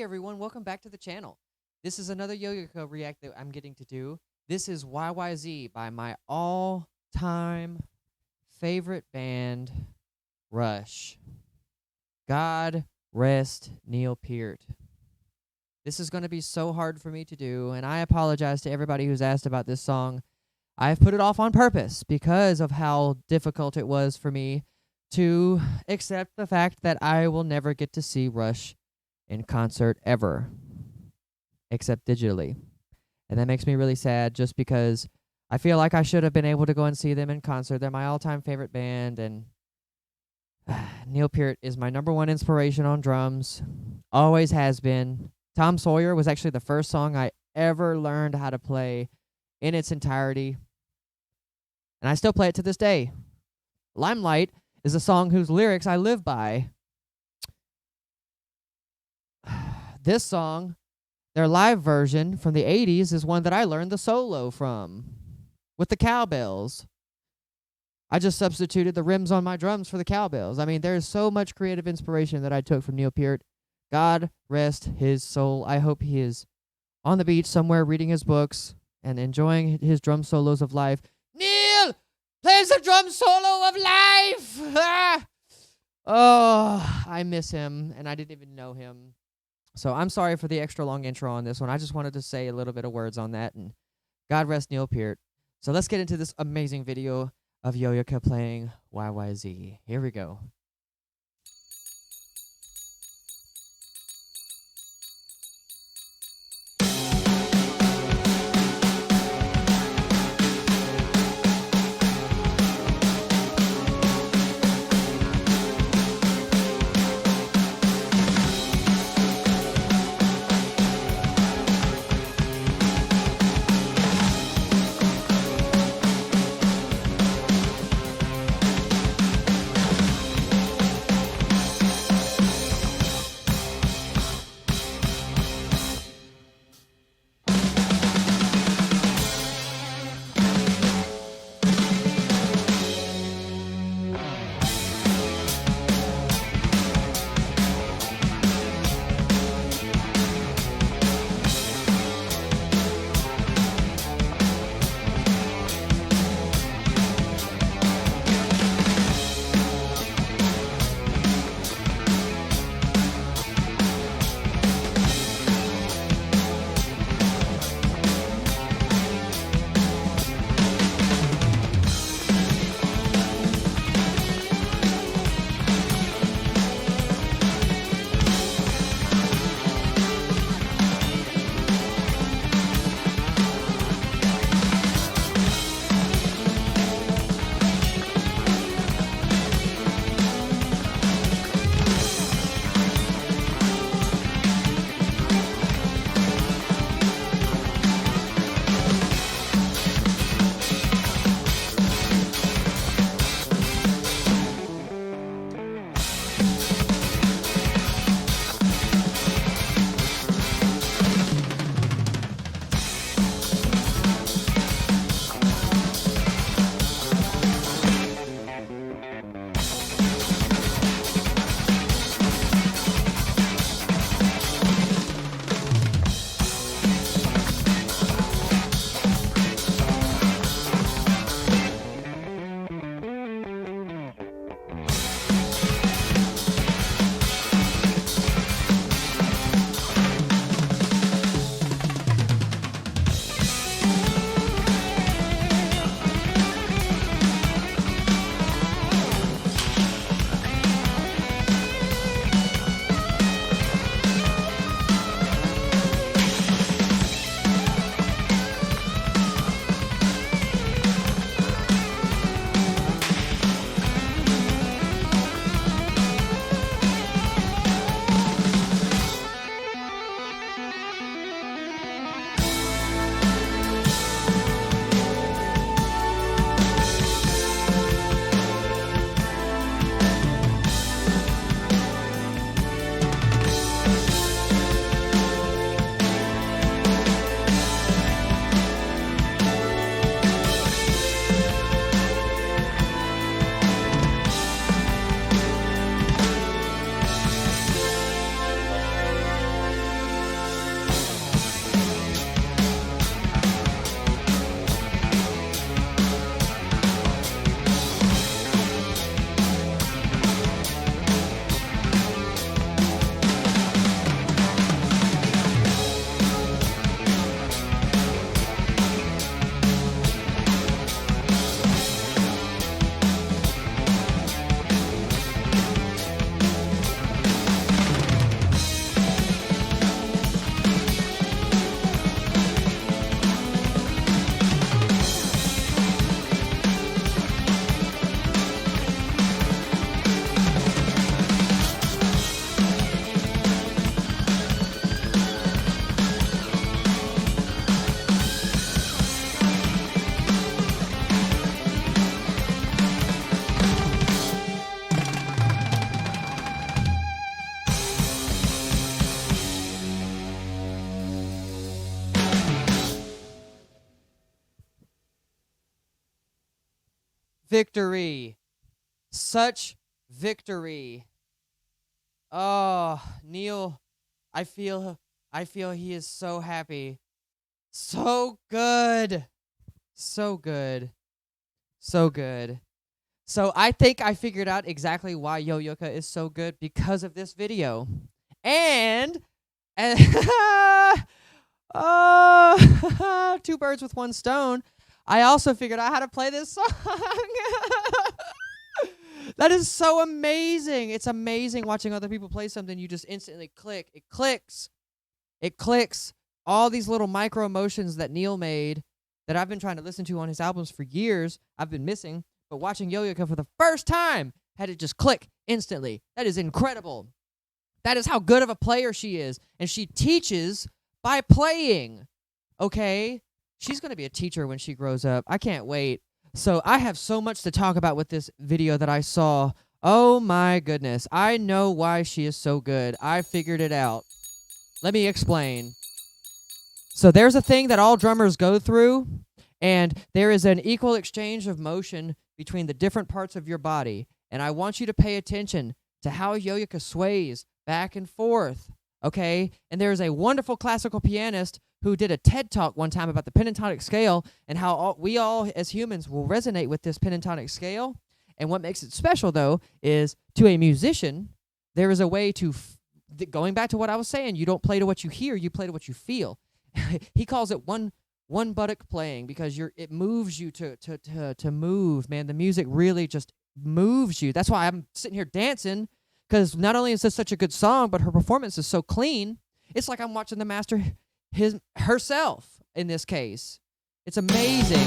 everyone, welcome back to the channel. This is another Yo-Yo react that I'm getting to do. This is YYZ by my all-time favorite band, Rush. God rest Neil Peart. This is going to be so hard for me to do, and I apologize to everybody who's asked about this song. I've put it off on purpose because of how difficult it was for me to accept the fact that I will never get to see Rush in concert ever, except digitally. And that makes me really sad just because I feel like I should have been able to go and see them in concert. They're my all-time favorite band, and Neil Peart is my #1 inspiration on drums. Always has been. Tom Sawyer was actually the first song I ever learned how to play in its entirety, and I still play it to this day. Limelight is a song whose lyrics I live by. This song, their live version from the 80s, is one that I learned the solo from, with the cowbells. I just substituted the rims on my drums for the cowbells. I mean, there's so much creative inspiration that I took from Neil Peart. God rest his soul. I hope he is on the beach somewhere reading his books and enjoying his drum solos of life. Neil plays the drum solo of life! Ah! Oh, I miss him, and I didn't even know him. So I'm sorry for the extra long intro on this one. I just wanted to say a little bit of words on that, and God rest Neil Peart. So let's get into this amazing video of Yo-Yo playing YYZ. Here we go. victory. Such victory. Oh, Neil, I feel he is so happy. So good. So good. So good. So I think I figured out exactly why Yo-Yoka is so good because of this video. And two birds with one stone. I also figured out how to play this song. That is so amazing. It's amazing watching other people play something. You just instantly click. It clicks. It clicks. All these little micro emotions that Neil made that I've been trying to listen to on his albums for years, I've been missing. But watching Yo-Yoka for the first time had it just click instantly. That is incredible. That is how good of a player she is. And she teaches by playing. Okay? She's going to be a teacher when she grows up. I can't wait. So I have so much to talk about with this video that I saw. Oh my goodness. I know why she is so good. I figured it out. Let me explain. So there's a thing that all drummers go through, and there is an equal exchange of motion between the different parts of your body. And I want you to pay attention to how Yo-Yoka sways back and forth. Okay? And there's a wonderful classical pianist who did a TED Talk one time about the pentatonic scale and how we all as humans will resonate with this pentatonic scale. And what makes it special, though, is to a musician, there is a way to, going back to what I was saying, you don't play to what you hear, you play to what you feel. He calls it one buttock playing because it moves you to move, man. The music really just moves you. That's why I'm sitting here dancing, because not only is this such a good song, but her performance is so clean. It's like I'm watching the master herself in this case. It's amazing.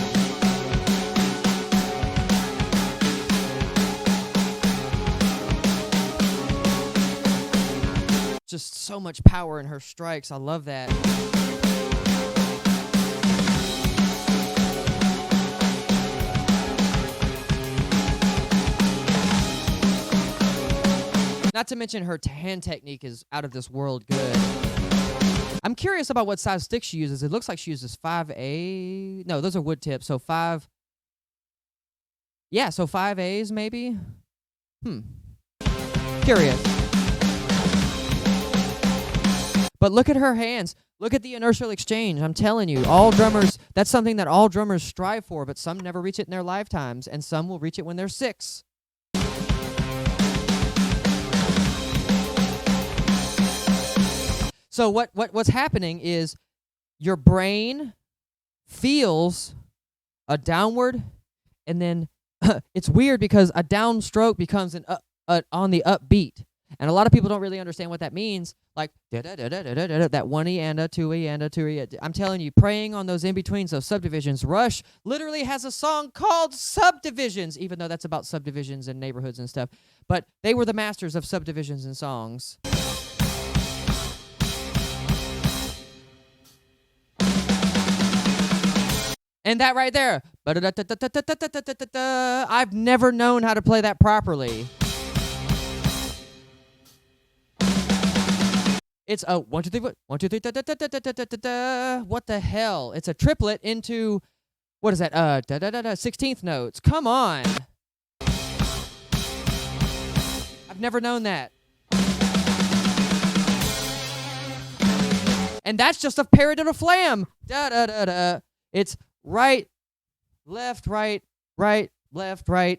Just so much power in her strikes. I love that. Not to mention her hand technique is out of this world good. I'm curious about what size stick she uses. It looks like she uses 5A. No, those are wood tips. So 5. Yeah, so 5As maybe. Curious. But look at her hands. Look at the inertial exchange. I'm telling you, all drummers, that's something that all drummers strive for, but some never reach it in their lifetimes, and some will reach it when they're 6. So what's happening is your brain feels a downward, and then it's weird because a downstroke becomes an on the upbeat. And a lot of people don't really understand what that means. Like, that 1E and a 2E and a 2E. I'm telling you, praying on those in-betweens, those subdivisions. Rush literally has a song called Subdivisions, even though that's about subdivisions and neighborhoods and stuff. But they were the masters of subdivisions and songs. And that right there. I've never known how to play that properly. It's a 1, 2, 3, 1, 2, 3, what the hell? It's a triplet into, what is that? 16th notes. Come on. I've never known that. And that's just a paradiddle flam. It's right, left, right, left, right.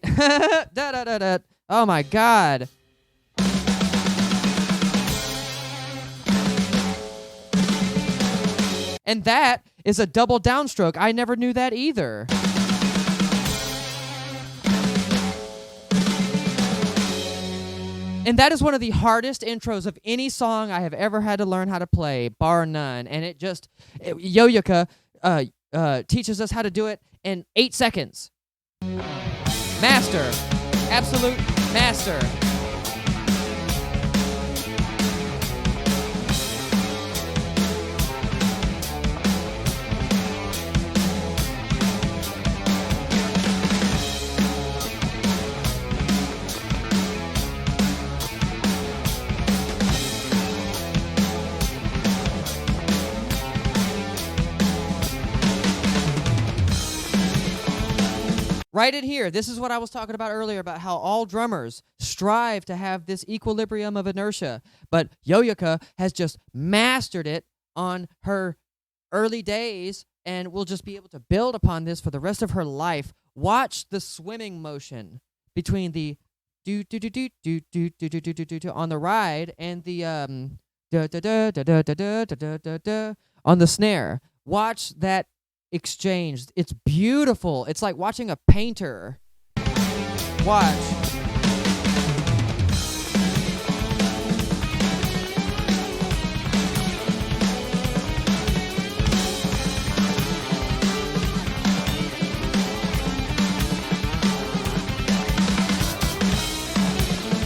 Oh my God. And that is a double downstroke. I never knew that either. And that is one of the hardest intros of any song I have ever had to learn how to play, bar none. And Yo-Yoka teaches us how to do it in 8 seconds. Master. Absolute master. Write it here. This is what I was talking about earlier about how all drummers strive to have this equilibrium of inertia. But Yo-Yo has just mastered it on her early days and will just be able to build upon this for the rest of her life. Watch the swimming motion between the do do do do do do do do do do do on the ride and the da da da da da da da da da da on the snare. Watch that exchange. It's beautiful. It's like watching a painter. Watch.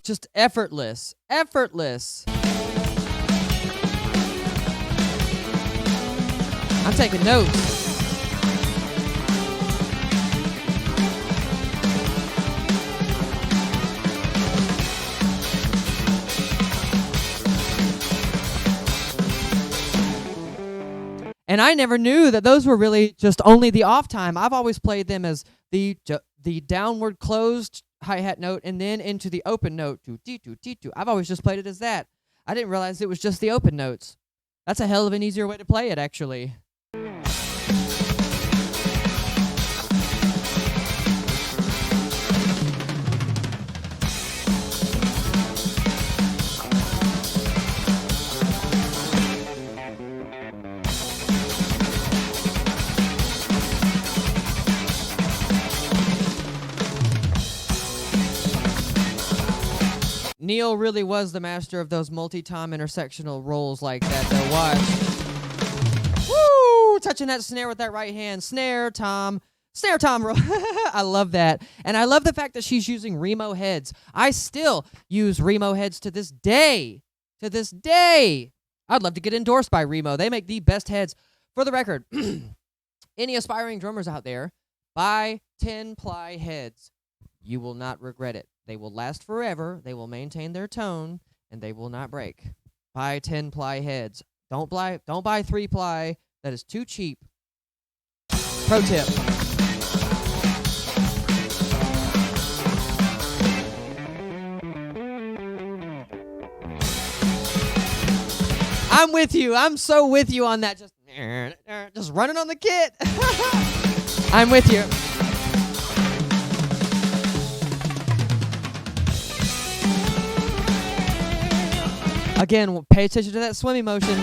Just effortless. Effortless. I'm taking notes. And I never knew that those were really just only the off time. I've always played them as the downward closed hi-hat note and then into the open note. I've always just played it as that. I didn't realize it was just the open notes. That's a hell of an easier way to play it, actually. Neil really was the master of those multi-time intersectional rolls like that, though. Watch. Woo! Touching that snare with that right hand. Snare, tom. Snare, tom. I love that. And I love the fact that she's using Remo heads. I still use Remo heads to this day. To this day. I'd love to get endorsed by Remo. They make the best heads. For the record, any aspiring drummers out there, buy 10-ply heads. You will not regret it. They will last forever, they will maintain their tone, and they will not break. Buy 10-ply heads. Don't buy 3-ply. That is too cheap. Pro tip. I'm with you. I'm so with you on that. Just running on the kit. I'm with you. Again, pay attention to that swimming motion.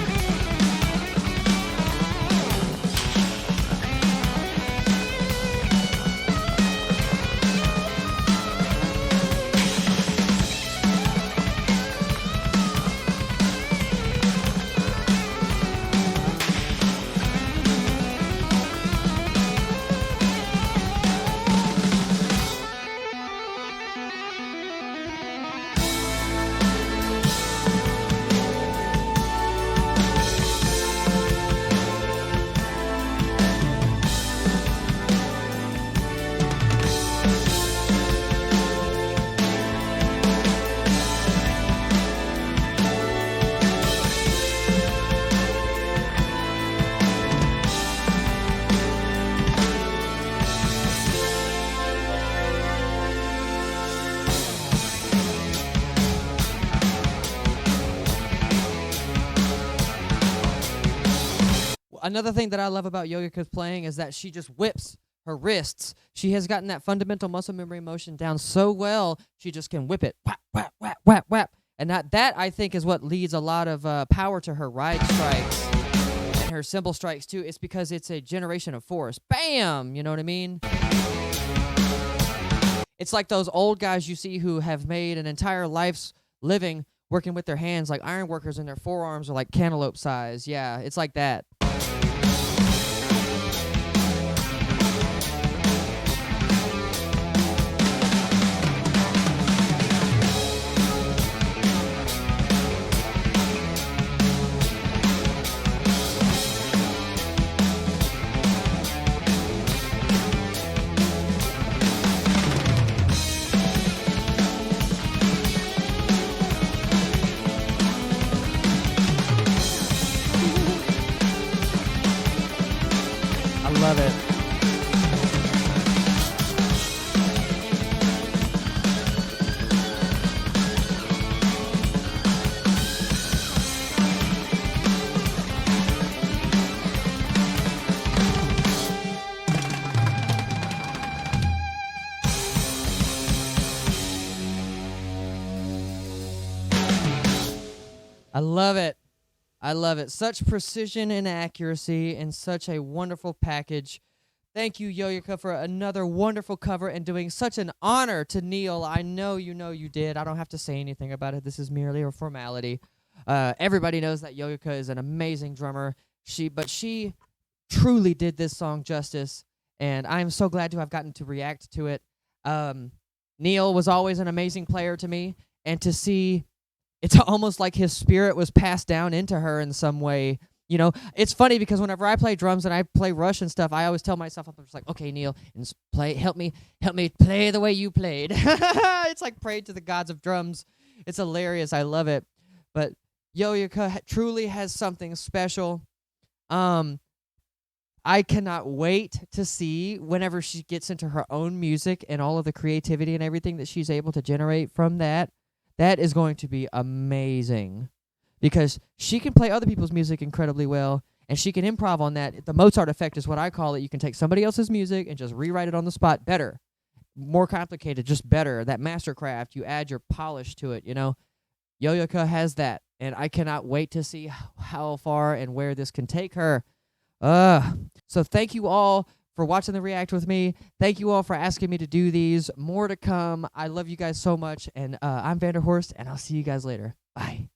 Another thing that I love about Yo-Yo's playing is that she just whips her wrists. She has gotten that fundamental muscle memory motion down so well, she just can whip it. Whap, whap, whap, whap, whap. And that I think, is what leads a lot of power to her ride strikes and her cymbal strikes, too. It's because it's a generation of force. Bam! You know what I mean? It's like those old guys you see who have made an entire life's living working with their hands, like iron workers, and their forearms are like cantaloupe size. Yeah, it's like that. I love it. I love it. Such precision and accuracy and such a wonderful package. Thank you, Yoyaka, for another wonderful cover and doing such an honor to Neil. I know you did. I don't have to say anything about it. This is merely a formality. Everybody knows that Yoyaka is an amazing drummer. But she truly did this song justice, and I'm so glad to have gotten to react to it. Neil was always an amazing player to me, and to see it's almost like his spirit was passed down into her in some way. You know, it's funny because whenever I play drums and I play Rush and stuff, I always tell myself, I'm just like, okay, Neil, and help me play the way you played. It's like pray to the gods of drums. It's hilarious. I love it. But Yoyaka truly has something special. I cannot wait to see whenever she gets into her own music and all of the creativity and everything that she's able to generate from that. That is going to be amazing because she can play other people's music incredibly well, and she can improv on that. The Mozart effect is what I call it. You can take somebody else's music and just rewrite it on the spot better. More complicated, just better. That mastercraft, you add your polish to it, you know. Yoyaka has that, and I cannot wait to see how far and where this can take her. So thank you all for watching the React with me. Thank you all for asking me to do these. More to come. I love you guys so much, and I'm Vanderhorst, and I'll see you guys later. Bye.